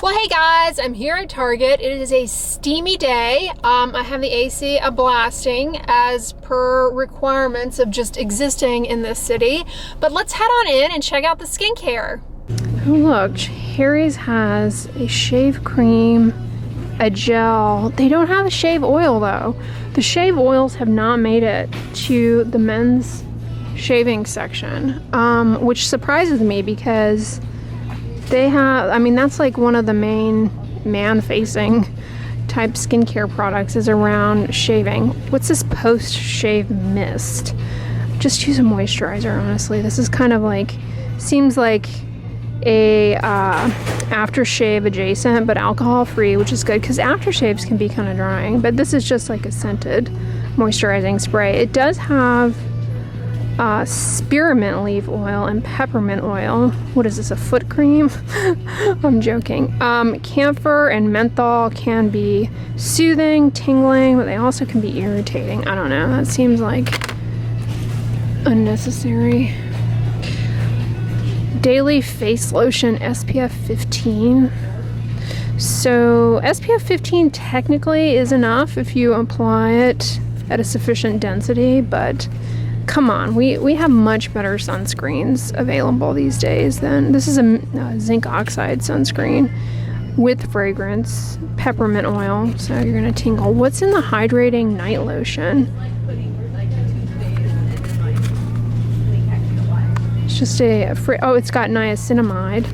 Well, hey guys, I'm here at Target. It is a steamy day. I have the AC blasting as per requirements of just existing in this city. But let's head on in and check out the skincare. Oh look, Harry's has a shave cream, a gel. They don't have a shave oil though. The shave oils have not made it to the men's shaving section, which surprises me because they have, I mean, that's like one of the main man-facing type skincare products is around shaving. What's this post-shave mist? Just use a moisturizer, honestly. This is kind of like, seems like a aftershave adjacent, but alcohol-free, which is good because aftershaves can be kind of drying. But this is just like a scented moisturizing spray. It does have spearmint leaf oil and peppermint oil. What is this, a foot cream? I'm joking. Camphor and menthol can be soothing, tingling, but they also can be irritating. I don't know, that seems like unnecessary. Daily face lotion SPF 15. So SPF 15 technically is enough if you apply it at a sufficient density, but come on, we have much better sunscreens available these days than this. Is a zinc oxide sunscreen with fragrance, peppermint oil, so you're gonna tingle. What's in the hydrating night lotion? It's just oh, it's got niacinamide.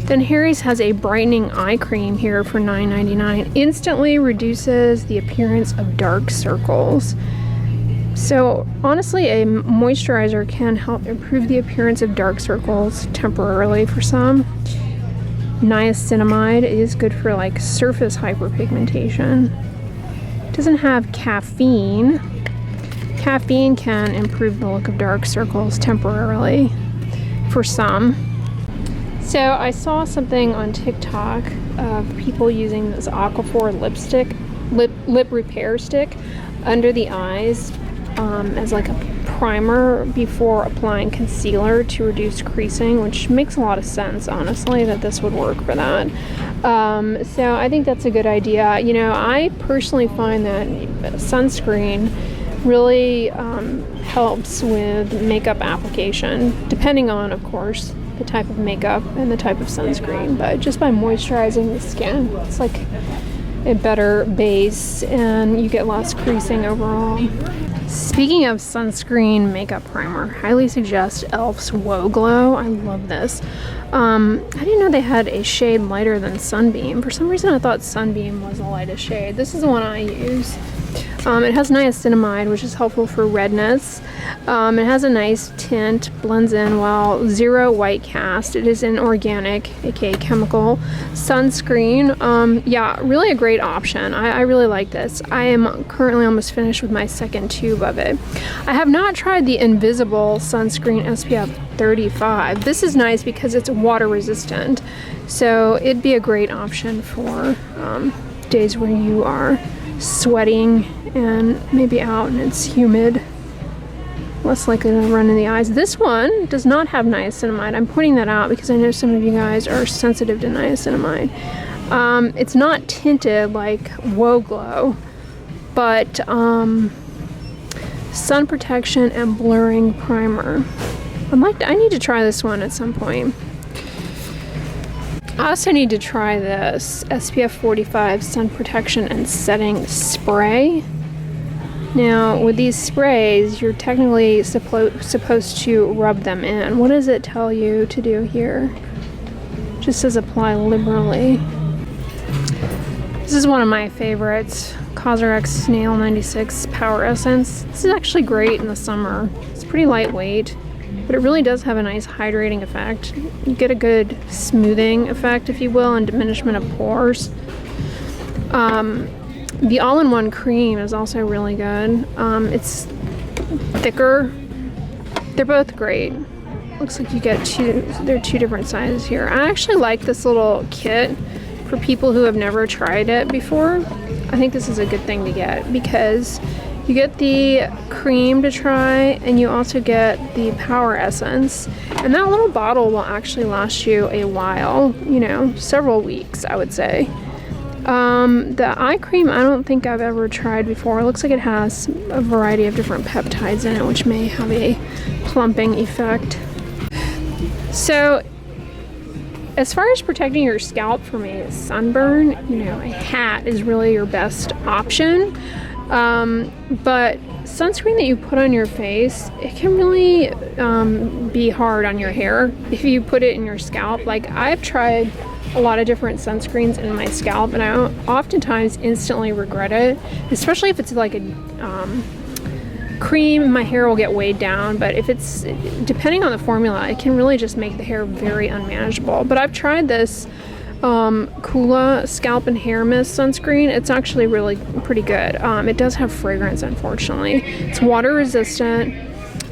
Then Harry's has a brightening eye cream here for $9.99. Instantly reduces the appearance of dark circles. So honestly, a moisturizer can help improve the appearance of dark circles temporarily for some. Niacinamide is good for like surface hyperpigmentation. It doesn't have caffeine. Caffeine can improve the look of dark circles temporarily for some. So I saw something on TikTok of people using this Aquaphor lip repair stick under the eyes as like a primer before applying concealer to reduce creasing, which makes a lot of sense, honestly, that this would work for that. So I think that's a good idea. You know, I personally find that sunscreen really helps with makeup application, depending on, of course, the type of makeup and the type of sunscreen, but just by moisturizing the skin, it's like a better base and you get less creasing overall. Speaking of sunscreen makeup primer, highly suggest e.l.f.'s Whoa Glow. I love this. I didn't know they had a shade lighter than Sunbeam. For some reason I thought Sunbeam was the lightest shade. This is the one I use. It has niacinamide, which is helpful for redness. It has a nice tint, blends in well, zero white cast. It is an organic, aka chemical, sunscreen. Yeah, really a great option. I really like this. I am currently almost finished with my second tube of it. I have not tried the Invisible Sunscreen SPF 35. This is nice because it's water resistant. So it'd be a great option for days where you are sweating and maybe out and it's humid, less likely to run in the eyes. This one does not have niacinamide. I'm pointing that out because I know some of you guys are sensitive to niacinamide. It's not tinted like Whoa Glow, but sun protection and blurring primer. I need to try this one at some point. I also need to try this SPF 45 sun protection and setting spray. Now with these sprays, you're technically supposed to rub them in. What does it tell you to do here? It just says apply liberally. This is one of my favorites, Cosrx Snail 96 Power Essence. This is actually great in the summer. It's pretty lightweight, but it really does have a nice hydrating effect. You get a good smoothing effect, if you will, and diminishment of pores. The all-in-one cream is also really good. It's thicker. They're both great. Looks like you get there are two different sizes here. I actually like this little kit for people who have never tried it before. I think this is a good thing to get because You get the cream to try, and you also get the power essence. And that little bottle will actually last you a while, you know, several weeks, I would say. The eye cream, I don't think I've ever tried before. It looks like it has a variety of different peptides in it, which may have a plumping effect. So, as far as protecting your scalp from a sunburn, you know, a hat is really your best option. But sunscreen that you put on your face, it can really be hard on your hair if you put it in your scalp. Like, I've tried a lot of different sunscreens in my scalp, and I oftentimes instantly regret it, especially if it's like a cream. My hair will get weighed down, but if it's, depending on the formula, it can really just make the hair very unmanageable. But I've tried this Coola Scalp and Hair Mist sunscreen. It's actually really pretty good. It does have fragrance, unfortunately. It's water resistant,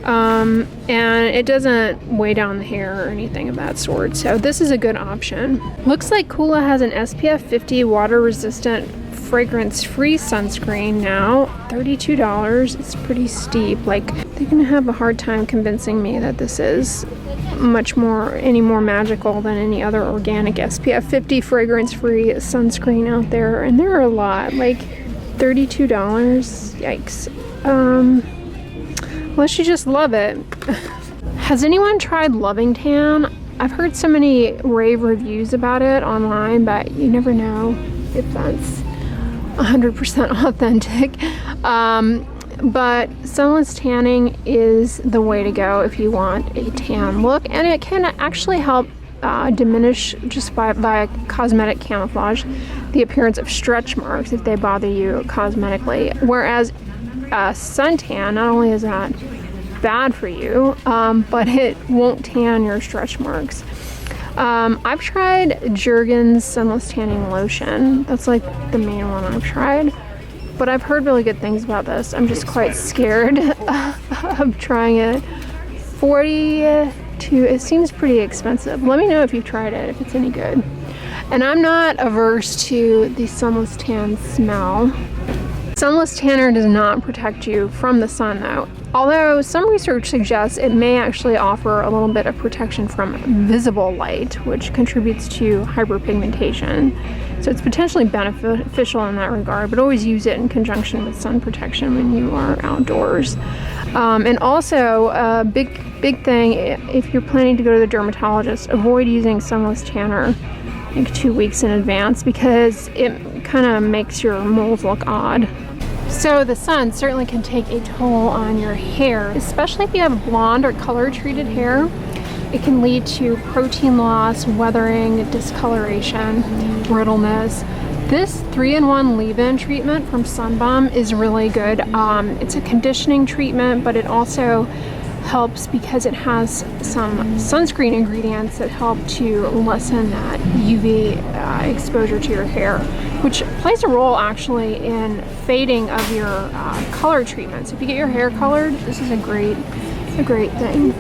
and it doesn't weigh down the hair or anything of that sort. So this is a good option. Looks like Coola has an SPF 50 water resistant fragrance-free sunscreen now. $32. It's pretty steep. Like, they're gonna have a hard time convincing me that this is any more magical than any other organic SPF 50 fragrance-free sunscreen out there, and there are a lot. Like, $32, yikes. Unless you just love it. Has anyone tried Loving Tan? I've heard so many rave reviews about it online, but you never know if that's 100% authentic. But sunless tanning is the way to go if you want a tan look, and it can actually help diminish, just by cosmetic camouflage, the appearance of stretch marks if they bother you cosmetically. Whereas suntan, not only is that bad for you, but it won't tan your stretch marks. I've tried Jergens Sunless Tanning Lotion. That's like the main one I've tried. But I've heard really good things about this. I'm just quite scared of trying it. It seems pretty expensive. Let me know if you've tried it, if it's any good. And I'm not averse to the Sunless Tan smell. Sunless Tanner does not protect you from the sun though. Although some research suggests it may actually offer a little bit of protection from visible light, which contributes to hyperpigmentation. So it's potentially beneficial in that regard, but always use it in conjunction with sun protection when you are outdoors. And also, a big thing, if you're planning to go to the dermatologist, avoid using Sunless Tanner like 2 weeks in advance, because it kind of makes your moles look odd. So the sun certainly can take a toll on your hair, especially if you have blonde or color treated hair. It can lead to protein loss, weathering, discoloration, brittleness. This 3-in-1 leave-in treatment from Sunbum is really good. It's a conditioning treatment, but it also helps because it has some sunscreen ingredients that help to lessen that UV exposure to your hair, which plays a role actually in fading of your color treatments. If you get your hair colored, this is a great thing.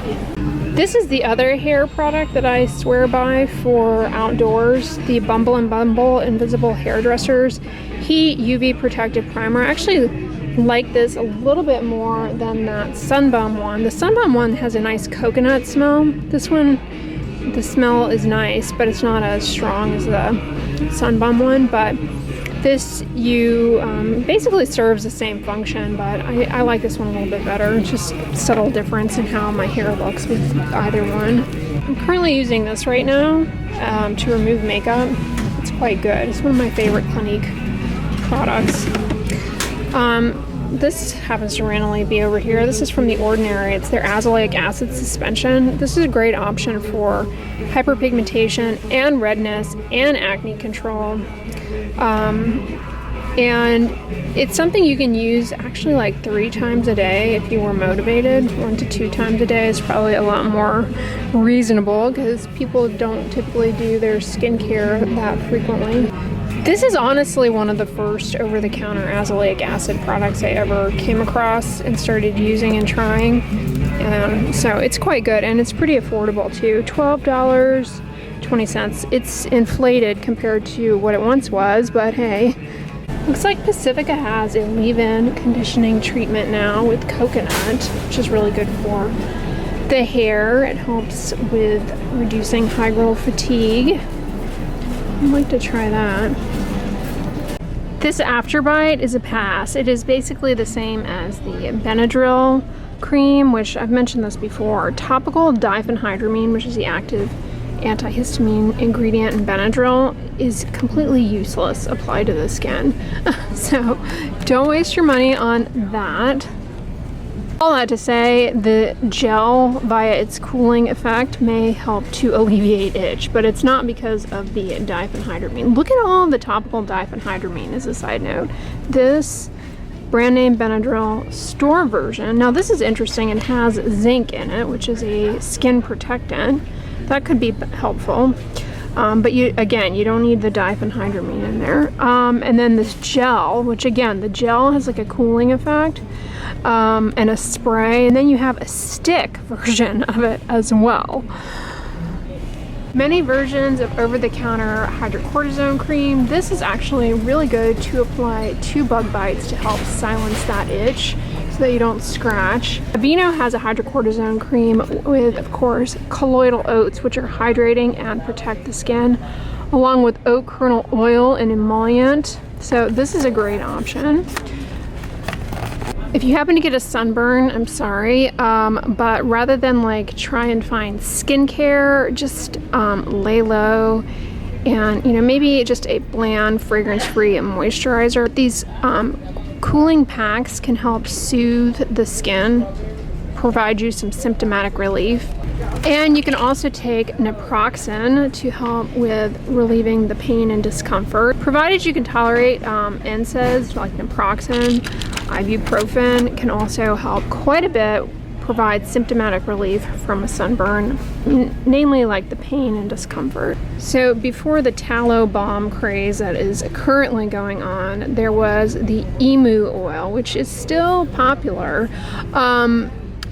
This is the other hair product that I swear by for outdoors, the Bumble & Bumble Invisible Hairdressers Heat UV Protective Primer. I actually like this a little bit more than that Sunbum one. The Sunbum one has a nice coconut smell. This one, the smell is nice, but it's not as strong as the Sunbum one. But this basically serves the same function, but I like this one a little bit better. It's just a subtle difference in how my hair looks with either one. I'm currently using this right now to remove makeup. It's quite good. It's one of my favorite Clinique products. This happens to randomly be over here. This is from The Ordinary. It's their Azelaic acid suspension. This is a great option for hyperpigmentation and redness and acne control. And it's something you can use actually like 3 times a day if you were motivated. 1 to 2 times a day is probably a lot more reasonable because people don't typically do their skincare that frequently. This is honestly one of the first over-the-counter azelaic acid products I ever came across and started using and trying. So it's quite good, and it's pretty affordable too. $12.20. It's inflated compared to what it once was, but hey. Looks like Pacifica has a leave-in conditioning treatment now with coconut, which is really good for the hair. It helps with reducing high growth fatigue. I'd like to try that. This Afterbite is a pass. It is basically the same as the Benadryl cream, which I've mentioned this before. Topical diphenhydramine, which is the active antihistamine ingredient in Benadryl, is completely useless applied to the skin. So don't waste your money on that. All that to say, the gel via its cooling effect may help to alleviate itch, but it's not because of the diphenhydramine. Look at all the topical diphenhydramine as a side note. This brand name Benadryl store version, now this is interesting and has zinc in it, which is a skin protectant. That could be helpful. But you don't need the diphenhydramine in there. And then this gel, which again, the gel has like a cooling effect, and a spray, and then you have a stick version of it as well. Many versions of over-the-counter hydrocortisone cream. This is actually really good to apply to bug bites to help silence that itch so that you don't scratch. Aveeno has a hydrocortisone cream with, of course, colloidal oats, which are hydrating and protect the skin, along with oat kernel oil and emollient. So this is a great option. If you happen to get a sunburn, I'm sorry, but rather than like try and find skincare, just lay low and, you know, maybe just a bland fragrance-free moisturizer. These cooling packs can help soothe the skin, provide you some symptomatic relief. And you can also take naproxen to help with relieving the pain and discomfort. Provided you can tolerate NSAIDs like naproxen, ibuprofen can also help quite a bit, provide symptomatic relief from a sunburn, namely like the pain and discomfort. So before the tallow balm craze that is currently going on, there was the emu oil, which is still popular.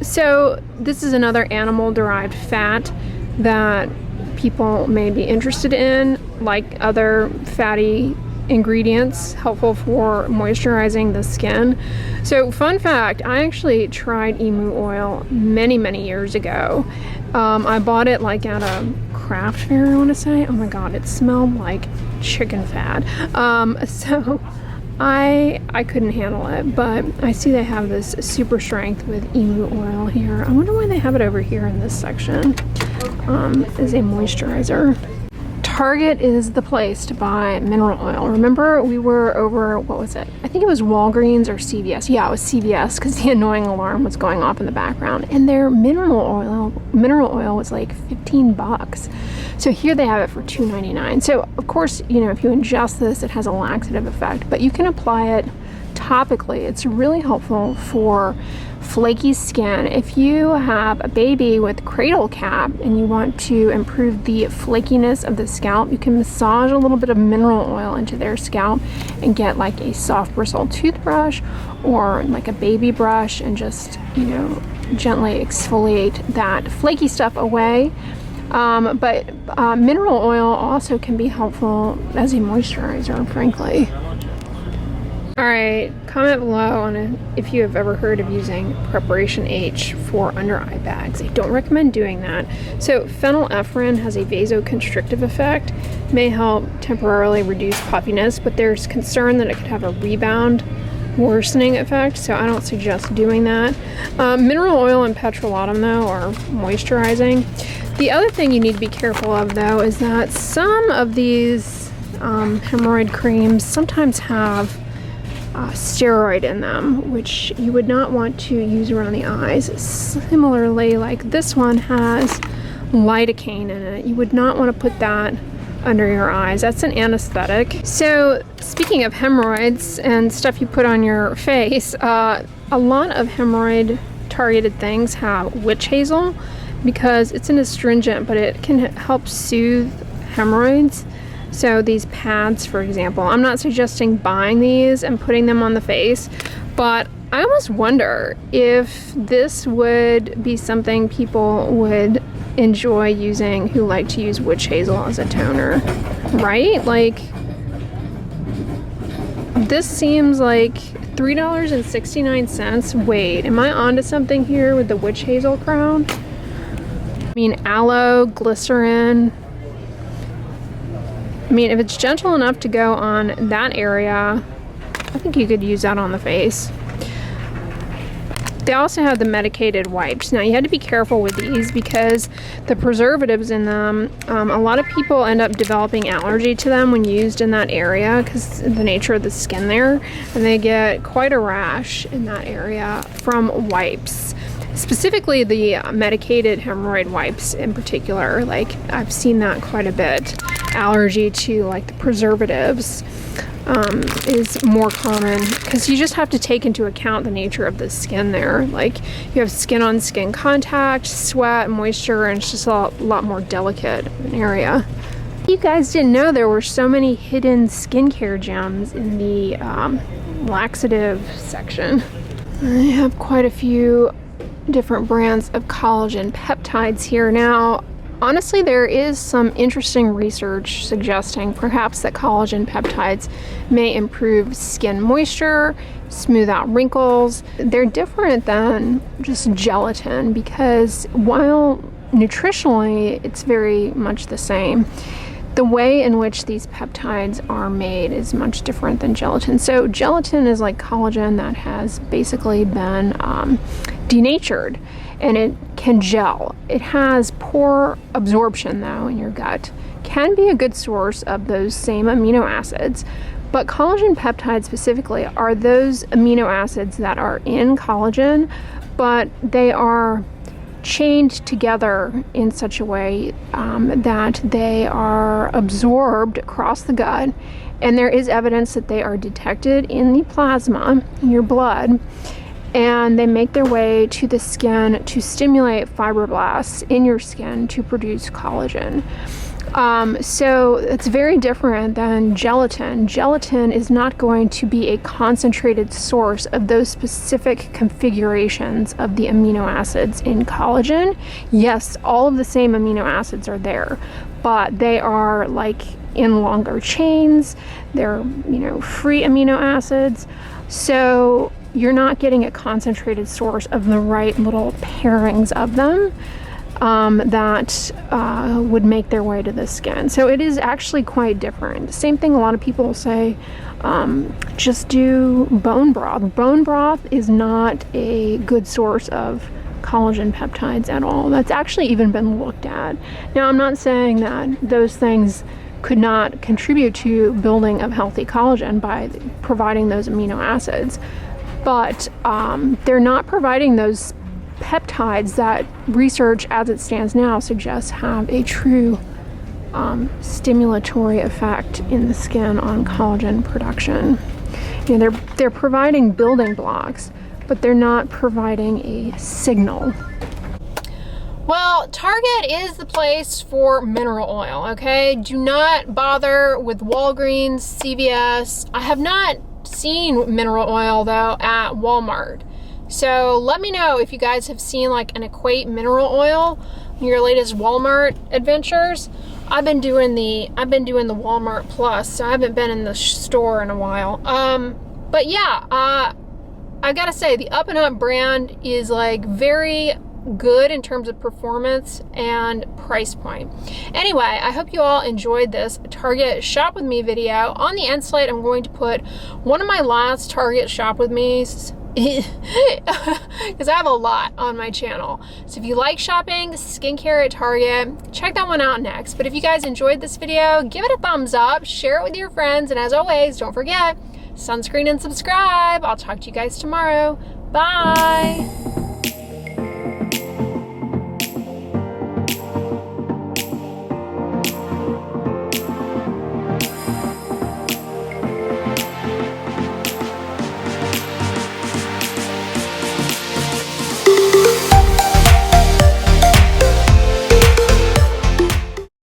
So this is another animal-derived fat that people may be interested in, like other fatty ingredients, helpful for moisturizing the skin. So fun fact, I actually tried emu oil many years ago. I bought it like at a craft fair, I want to say. Oh my god, it smelled like chicken fat. So I couldn't handle it, but I see they have this super strength with emu oil here. I wonder why they have it over here in this section as a moisturizer. Target is the place to buy mineral oil. Remember we were over, what was it? I think it was Walgreens or CVS. Yeah, it was CVS because the annoying alarm was going off in the background. And their mineral oil was like 15 bucks. So here they have it for $2.99. So of course, you know, if you ingest this, it has a laxative effect, but you can apply it topically. It's really helpful for flaky skin. If you have a baby with cradle cap and you want to improve the flakiness of the scalp, you can massage a little bit of mineral oil into their scalp and get like a soft bristle toothbrush or like a baby brush and just, you know, gently exfoliate that flaky stuff away. But mineral oil also can be helpful as a moisturizer, frankly. Alright, comment below on if you have ever heard of using Preparation H for under eye bags. I don't recommend doing that. So phenylephrine has a vasoconstrictive effect, may help temporarily reduce puffiness, but there's concern that it could have a rebound worsening effect, so I don't suggest doing that. Mineral oil and petrolatum though are moisturizing. The other thing you need to be careful of though is that some of these hemorrhoid creams sometimes have steroid in them, which you would not want to use around the eyes. Similarly, like this one has lidocaine in it. You would not want to put that under your eyes. That's an anesthetic. So speaking of hemorrhoids and stuff you put on your face, a lot of hemorrhoid targeted things have witch hazel because it's an astringent, but it can help soothe hemorrhoids. So these pads, for example, I'm not suggesting buying these and putting them on the face, but I almost wonder if this would be something people would enjoy using who like to use witch hazel as a toner, right? Like This seems like $3.69. Wait, am I onto something here with the witch hazel crown? I mean, aloe, glycerin. I mean, if it's gentle enough to go on that area, I think you could use that on the face. They also have the medicated wipes. Now, you had to be careful with these because the preservatives in them, a lot of people end up developing allergy to them when used in that area because of the nature of the skin there, and they get quite a rash in that area from wipes. Specifically the medicated hemorrhoid wipes in particular. Like, I've seen that quite a bit. Allergy to like the preservatives is more common because you just have to take into account the nature of the skin there. Like, you have skin on skin contact, sweat, moisture, and it's just a lot more delicate of an area. You guys didn't know there were so many hidden skincare gems in the laxative section. I have quite a few different brands of collagen peptides here. Now, honestly, there is some interesting research suggesting perhaps that collagen peptides may improve skin moisture, smooth out wrinkles. They're different than just gelatin because while nutritionally it's very much the same, the way in which these peptides are made is much different than gelatin. So gelatin is like collagen that has basically been denatured, and it can gel. It has poor absorption though in your gut. Can be a good source of those same amino acids, but collagen peptides specifically are those amino acids that are in collagen, but they are chained together in such a way that they are absorbed across the gut, and there is evidence that they are detected in the plasma in your blood, and they make their way to the skin to stimulate fibroblasts in your skin to produce collagen. So it's very different than gelatin. Gelatin is not going to be a concentrated source of those specific configurations of the amino acids in collagen. Yes, all of the same amino acids are there, but they are like in longer chains. They're, free amino acids. So you're not getting a concentrated source of the right little pairings of them that would make their way to the skin. So it is actually quite different. Same thing a lot of people say, just do bone broth. Bone broth is not a good source of collagen peptides at all. That's actually even been looked at. Now, I'm not saying that those things could not contribute to building of healthy collagen by providing those amino acids, but they're not providing those peptides that research as it stands now suggests have a true stimulatory effect in the skin on collagen production. They're providing building blocks, but they're not providing a signal. Well, Target is the place for mineral oil, okay? Do not bother with Walgreens, CVS. I have not seen mineral oil though at Walmart. So let me know if you guys have seen like an Equate mineral oil in your latest Walmart adventures. I've been doing the Walmart Plus, so I haven't been in the store in a while. But yeah, I gotta say the Up and Up brand is like very good in terms of performance and price point. Anyway, I hope you all enjoyed this Target Shop With Me video. On the end slate, I'm going to put one of my last Target Shop With Me's because I have a lot on my channel. So if you like shopping skincare at Target, check that one out next. But if you guys enjoyed this video, give it a thumbs up, share it with your friends, and as always, don't forget, sunscreen and subscribe. I'll talk to you guys tomorrow. Bye.